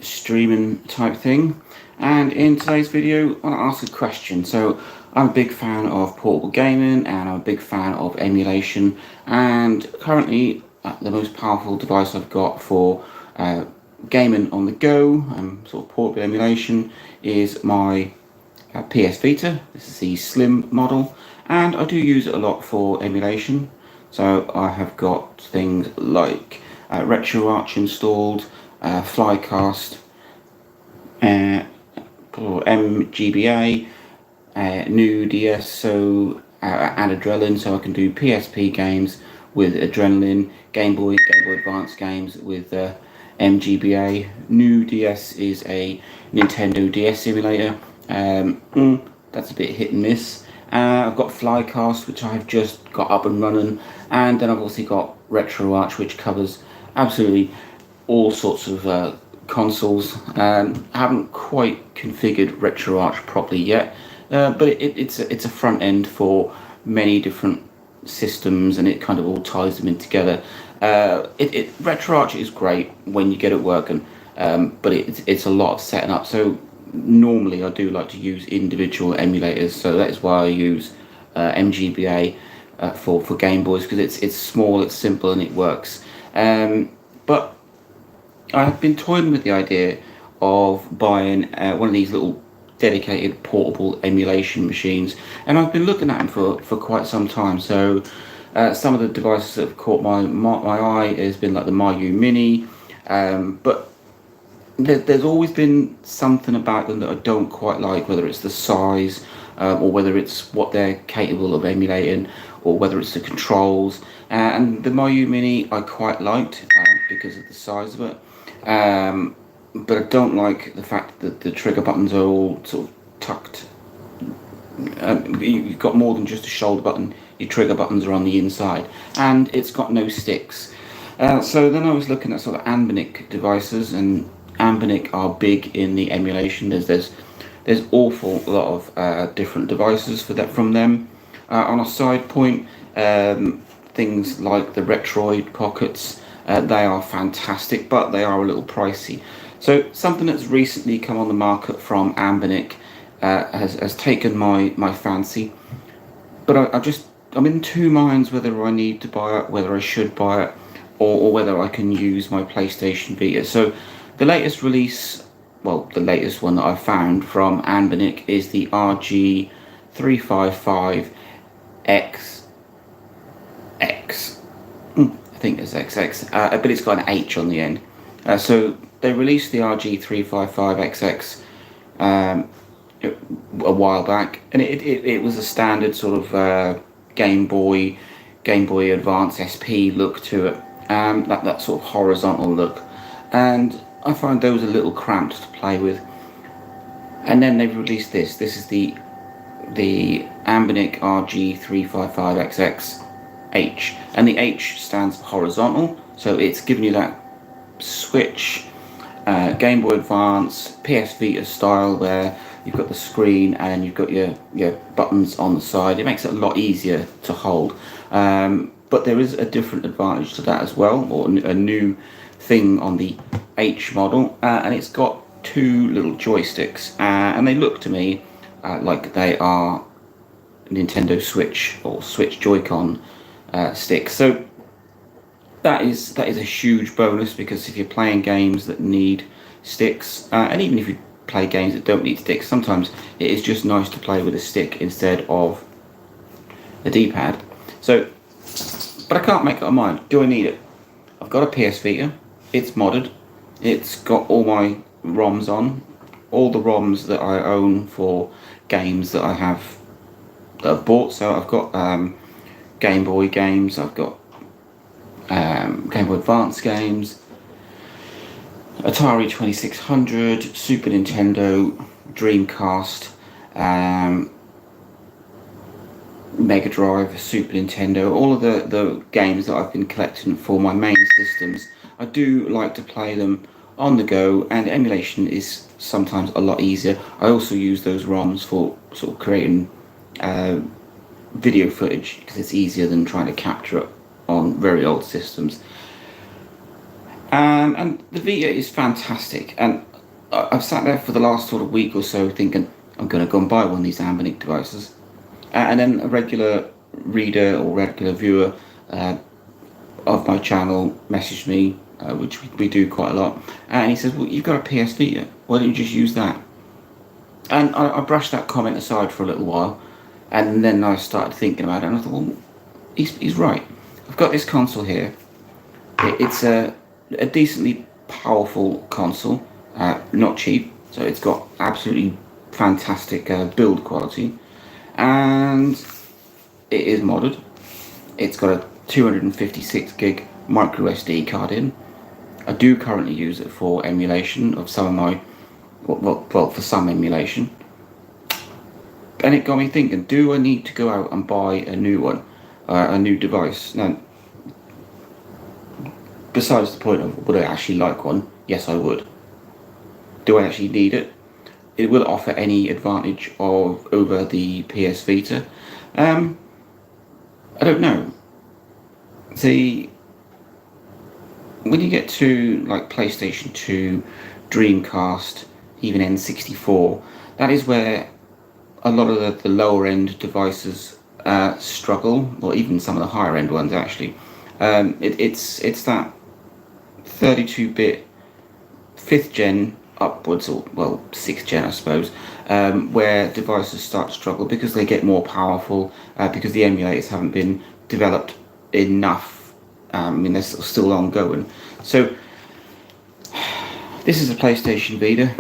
streaming type thing, and in today's video I want to ask a question. So I'm a big fan of portable gaming and I'm a big fan of emulation, and currently the most powerful device I've got for gaming on the go and sort of portable emulation is my PS Vita. This is the slim model, and I do use it a lot for emulation. So I have got things like RetroArch installed, Flycast, MGBA, new DS, so and Adrenaline, so I can do PSP games with Adrenaline, Game Boy Advance games with MGBA. New DS is a Nintendo DS emulator. That's a bit hit and miss. I've got Flycast, which I've just got up and running, and then I've also got RetroArch, which covers absolutely all sorts of consoles. I haven't quite configured RetroArch properly yet, but it's a front end for many different systems, and it kind of all ties them in together. RetroArch is great when you get it working, but it's a lot of setting up. So normally I do like to use individual emulators, so that is why I use MGBA for Game Boys, because it's small, it's simple, and it works. But I've been toying with the idea of buying one of these little dedicated portable emulation machines, and I've been looking at them for quite some time. So some of the devices that have caught my eye has been like the Mayu Mini, but there's always been something about them that I don't quite like, whether it's the size or whether it's what they're capable of emulating, or whether it's the controls. And the Mayu Mini I quite liked because of the size of it, but I don't like the fact that the trigger buttons are all sort of tucked. You've got more than just a shoulder button, your trigger buttons are on the inside, and it's got no sticks. So then I was looking at sort of Anbernic devices, and Anbernic are big in the emulation. There's awful lot of different devices for that from them. On a side point, things like the Retroid Pockets, they are fantastic, but they are a little pricey. So something that's recently come on the market from Anbernic has taken my fancy, but I'm in two minds whether I need to buy it, whether I should buy it, or whether I can use my PlayStation Vita. So the latest release, well, the latest one that I found from Anbernic is the RG3555X. I think it's XX, but it's got an H on the end. So they released the RG3555XX a while back, and it was a standard sort of Game Boy Advance SP look to it, that sort of horizontal look, and I find those a little cramped to play with. And then they've released this. This is the Anbernic RG35XX H, and the H stands for horizontal, so it's giving you that Switch, Game Boy Advance, PS Vita style, where you've got the screen and you've got your buttons on the side. It makes it a lot easier to hold, but there is a different advantage to that as well, or a new thing on the H model, and it's got two little joysticks, and they look to me like they are Nintendo Switch or Switch Joy-Con sticks. So that is a huge bonus, because if you're playing games that need sticks, and even if you play games that don't need sticks, sometimes it is just nice to play with a stick instead of a D-pad. So, but I can't make up my mind. Do I need it? I've got a PS Vita. It's modded. It's got all my ROMs on, all the ROMs that I own for games that I've bought. So I've got Game Boy games, I've got Game Boy Advance games, Atari 2600, Super Nintendo, Dreamcast, Mega Drive, Super Nintendo, all of the games that I've been collecting for my main systems. I do like to play them on the go, and emulation is sometimes a lot easier. I also use those ROMs for sort of creating video footage, because it's easier than trying to capture it on very old systems. And the Vita is fantastic, and I've sat there for the last sort of week or so thinking I'm going to go and buy one of these Anbernic devices. And then a regular reader or regular viewer of my channel messaged me, which we do quite a lot, and he says, well, you've got a PS Vita, why don't you just use that? And I brushed that comment aside for a little while, and then I started thinking about it, and I thought, well, he's right. I've got this console here. It's a decently powerful console, not cheap, so it's got absolutely fantastic build quality, and it is modded. It's got a 256 gig micro SD card in. I do currently use it for emulation of some of my, well, for some emulation. And it got me thinking, do I need to go out and buy a new one, a new device? Now, besides the point of would I actually like one? Yes, I would. Do I actually need it? It will offer any advantage over the PS Vita. I don't know. See, when you get to like PlayStation 2, Dreamcast, even N64, that is where a lot of the lower end devices struggle, or even some of the higher end ones actually. It's that 32-bit 5th gen upwards, or well 6th gen I suppose, where devices start to struggle because they get more powerful, because the emulators haven't been developed enough. I mean, they're still ongoing. So this is a PlayStation Vita.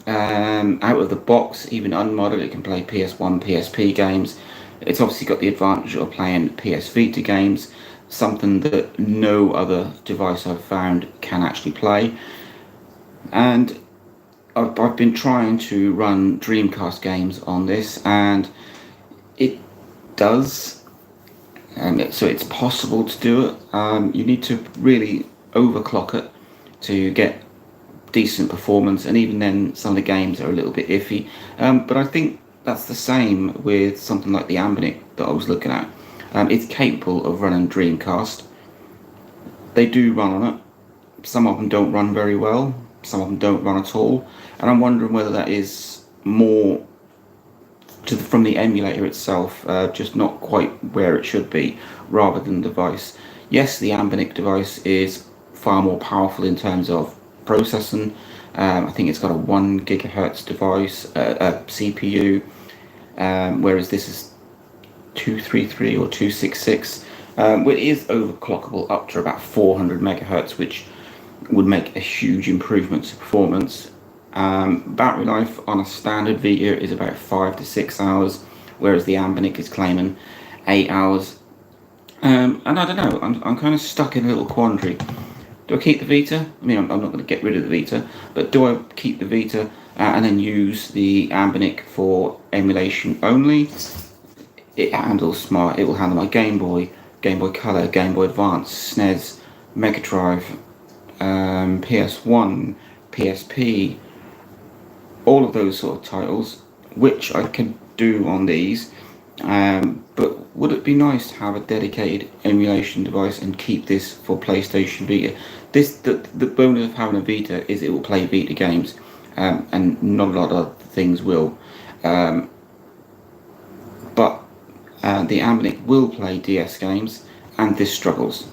Out of the box, even unmodded, it can play PS1, PSP games. It's obviously got the advantage of playing PS Vita games, something that no other device I've found can actually play. And I've been trying to run Dreamcast games on this, and it does. So it's possible to do it. You need to really overclock it to get decent performance, and even then some of the games are a little bit iffy. But I think that's the same with something like the Anbernic that I was looking at. It's capable of running Dreamcast. They do run on it. Some of them don't run very well, some of them don't run at all, and I'm wondering whether that is more from the emulator itself, just not quite where it should be, rather than the device. Yes, the Anbernic device is far more powerful in terms of processing. I think it's got a 1 gigahertz device, a CPU, whereas this is 233 or 266. It is overclockable up to about 400 megahertz, which would make a huge improvement to performance. Battery life on a standard Vita is about 5 to 6 hours, whereas the Anbernic is claiming 8 hours. And I don't know, I'm kind of stuck in a little quandary. Do I keep the Vita? I mean, I'm not going to get rid of the Vita, but do I keep the Vita and then use the Anbernic for emulation only? It handles smart. It will handle my Game Boy, Game Boy Color, Game Boy Advance, SNES, Mega Drive, PS1, PSP, all of those sort of titles, which I can do on these. But would it be nice to have a dedicated emulation device and keep this for PlayStation Vita? The bonus of having a Vita is it will play Vita games, and not a lot of things will. But the Anbernic will play DS games, and this struggles.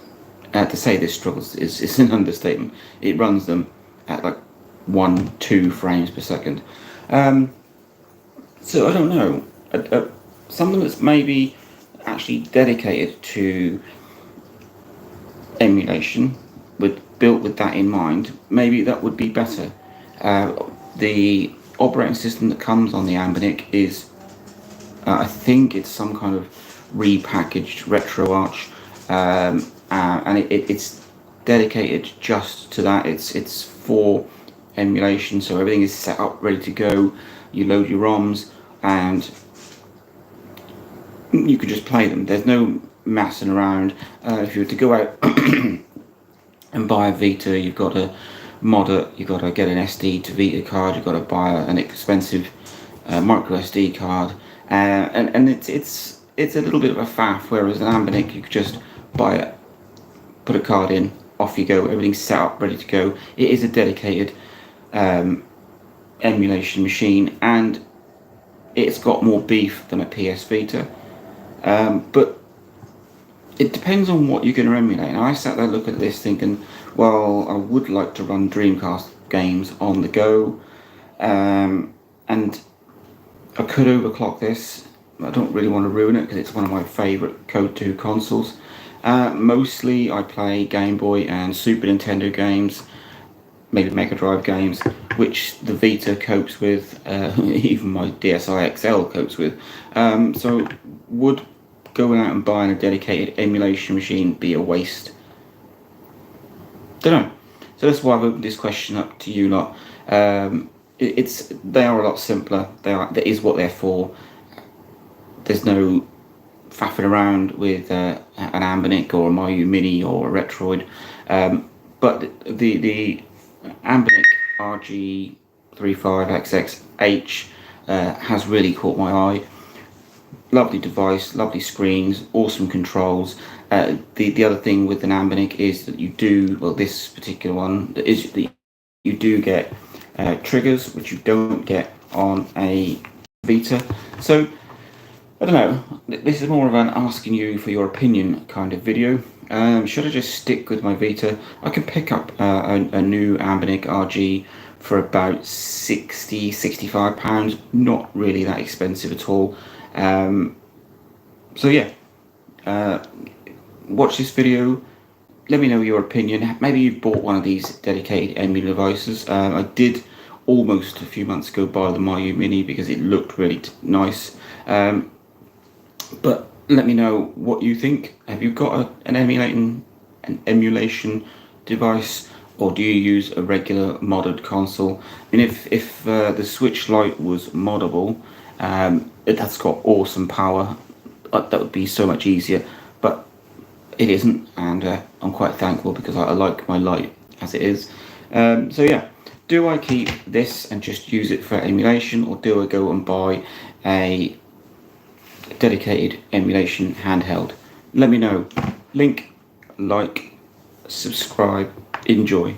To say this struggles is an understatement. It runs them at like 1-2 frames per second. So I don't know. Something that's maybe actually dedicated to emulation, built with that in mind, maybe that would be better. The operating system that comes on the Anbernic is, I think it's some kind of repackaged RetroArch, and it's dedicated just to that. It's for emulation, so everything is set up, ready to go. You load your ROMs, and you can just play them. There's no messing around. If you were to go out and buy a Vita, you've got to mod it, you've got to get an SD to Vita card, you've got to buy an expensive micro SD card, and it's a little bit of a faff. Whereas an Anbernic, you could just buy it, put a card in, off you go, everything's set up, ready to go. It is a dedicated emulation machine, and it's got more beef than a PS Vita. But it depends on what you're going to emulate. And I sat there looking at this thinking, well, I would like to run Dreamcast games on the go, and I could overclock this. I don't really want to ruin it because it's one of my favourite Code 2 consoles. Mostly I play Game Boy and Super Nintendo games, maybe Mega Drive games, which the Vita copes with, even my DSi XL copes with. So would going out and buying a dedicated emulation machine be a waste? Don't know. So that's why I've opened this question up to you lot. They are a lot simpler. That is what they're for. There's no faffing around with an Anbernic or a Mayu Mini or a Retroid. But the Anbernic RG35XX H has really caught my eye. Lovely device, lovely screens, awesome controls. The other thing with an Anbernic is that you do, well, this particular one is that you do get triggers, which you don't get on a Vita. So I don't know, this is more of an asking you for your opinion kind of video. Should I just stick with my Vita? I can pick up a new Anbernic RG for about £60–65, not really that expensive at all. So yeah, watch this video, let me know your opinion. Maybe you've bought one of these dedicated emulator devices. I did almost a few months ago buy the Mayu Mini because it looked really nice. But let me know what you think. Have you got an emulation device, or do you use a regular modded console? I mean, if the Switch Lite was moddable, that's got awesome power. That would be so much easier, but it isn't, and I'm quite thankful because I like my Lite as it is. So yeah, do I keep this and just use it for emulation, or do I go and buy a dedicated emulation handheld? Let me know. Link, like, subscribe, enjoy.